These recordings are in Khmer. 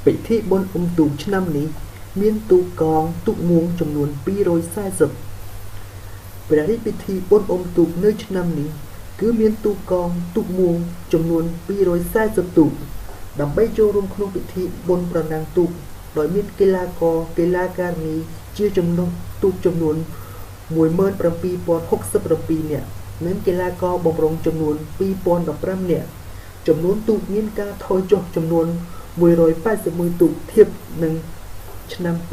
ពិធីបុណ្យទូកឆ្នាំនេះមានទូកកងទូកមួងចំនួន240ព្រះរាជពិធីបុណ្យទូកនៅឆ្នាំនេះគឺមានទូកកងទូកមួងចំនួន240ទូកដើម្បីចូលរួមក្នុងពិធីបុណ្យប្រណាំងទូកដោយមានកីឡាករកីឡាការិនីជាចំណុះទូកចំនួន17067នាក់និងកីឡាករបម្រុងចំនួន2015នាក់ចំនួនទូកមានការថយចុះចំនួន181ទូកធៀបនឹងឆ្នាំ2010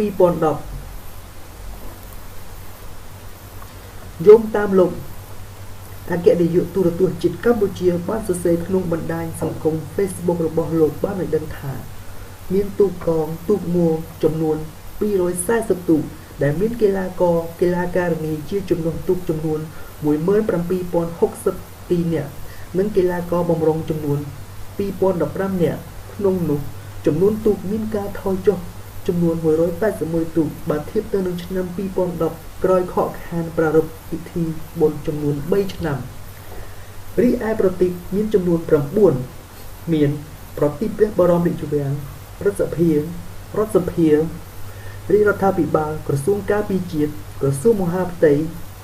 យោងតាមលោកអគ្គនាយកទូរទស្សន៍ជាតិកម្ពុជាបានសរសេរក្នុងបណ្ដាញសង្គម Facebook របស់លោកបានឲ្យដឹងថាមានទូកកងទូកមួងចំនួន240ទូកដែលមានកីឡាករកីឡាការិនីជាចំណុះទូកចំនួន17062នាក់និងកីឡាករបម្រុងចំនួន2015នាក់ក្នុងនោះចំនួនទូកមានការថយចុះចំនួន181ទូកបើធៀបទៅនឹងឆ្នាំ2010ក្រោយខកខានប្រារព្ធពិធីបុណ្យចំនួន3ឆ្នាំរីឯប្រទេសមានចំនួន9មានប្រទេសព្រះបរមរាជវាំងរដ្ឋសភារាជរដ្ឋាភិបាលក្រសួងការពារជាតិក្រសួងមហាផ្ទៃ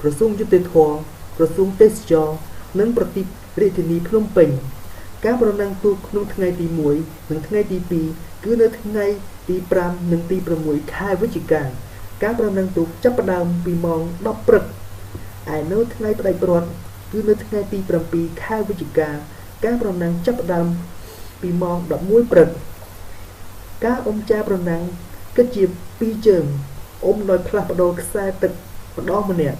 ក្រសួងយុតិធធម៌ក្រសួងទេសចរណ៍និងប្រទេសរាជធានីភ្នំពេញការប្រណាំងទូកក្នុងថ្ងៃទី1និងថ្ងៃទី2គឺនៅថ្ងៃទី5និងទី6ខែវិច្ឆិកាការប្រណាំងទូកចាប់ផ្ដើមពីម៉ោង10ព្រឹកឯនៅថ្ងៃផ្ដាច់ព្រ័ត្រគឺនៅថ្ងៃទី7ខែវិច្ឆិកាការប្រណាំងចាប់ផ្ដើមពីម៉ោង11ព្រឹកការអុំចាប្រណាំងគិតជា2ជើងអុំដោយផ្លាស់ប្ដូរខ្សែទឹកម្ដងម្នាក់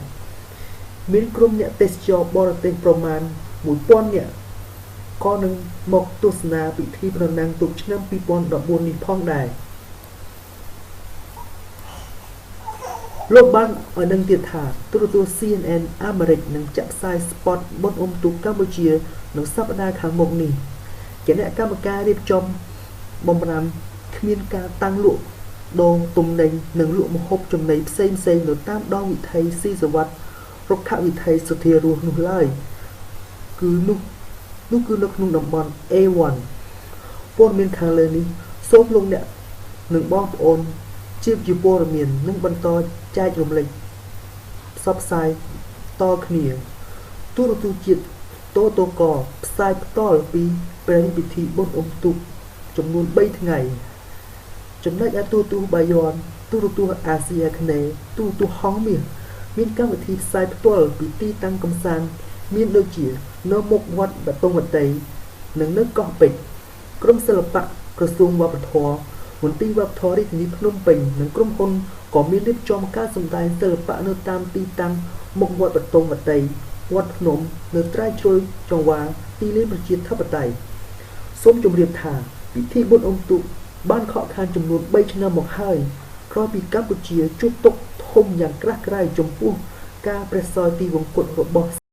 មានក្រុមអ្នកទេសចរបរទេសប្រមាណ1000នាក់ក៏នឹងមកទស្សនាពិធីប្រណាំងទូកឆ្នាំ2014នេះផងដែរលោកបានឲ្យដឹងទៀតថាទូរទស្សន៍ CNN អាមេរិកនឹងចាក់ផ្សាយស្ពតបុណ្យទូកកម្ពុជានៅសប្តាហ៍ខាងមុខនេះគណៈកម្មការរៀបចំបំរាមគ្មានការតាំងលក់ដងទំនិញនិងលក់ម្ហូបចំណីផ្សេងនៅតាមដងវិថីស៊ីសវ័តរុក្ខវិថីសុធារស់នោះឡើយគឺនោះគឺនៅក្នុងតំបន់ A1 ព័ត៌មានខាងលើនេះសូមលោកអ្នកនិងបងប្អូនជាព័ត៌មាននិងបន្តចែករំលែកផ្សព្វផ្សាយតគ្នាទូរទស្សន៍ជាតិតតកផ្សាយបន្តពីព្រះរាជពិធីបុណ្យទូកចំនួន3ថ្ងៃចំណែកឯទូរទស្សន៍បាយ័នទូរទស្សន៍អាស៊ីអាគ្នេយ៍ទូរទស្សន៍ហង្សមាសមានកម្មវិធីផ្សាយផ្ទាល់ពីទីតាំងកម្សាន្តមានដូចជានៅមុខវត្តបតុងវតីនិងនៅកោះពេជ្រក្រមសិល្បៈក្រសួងវប្បធម៌មន្ទីរវប្បធម៌រាជធានីភ្នំពេញនិងក្រុមហ៊ុនក៏មានរៀបចំការសម្ដែងសិល្បៈនៅតាមទីតាំងមុខវត្តបតុងវតីវត្តភ្នំនៅត្រើយជ្រោយចង្វាទីលានប្រជាធិបតេយ្យសូមជម្រាបថាពិធីបុណ្យទូកបានខកខានចំនួន3ឆ្នាំមកហើយក្រោយពីកម្ពុជាជួបទុក្ខធំយ៉ាងក្រាស់ក្រែលចំពោះការប្រេះសោយទីវង្គតរបស់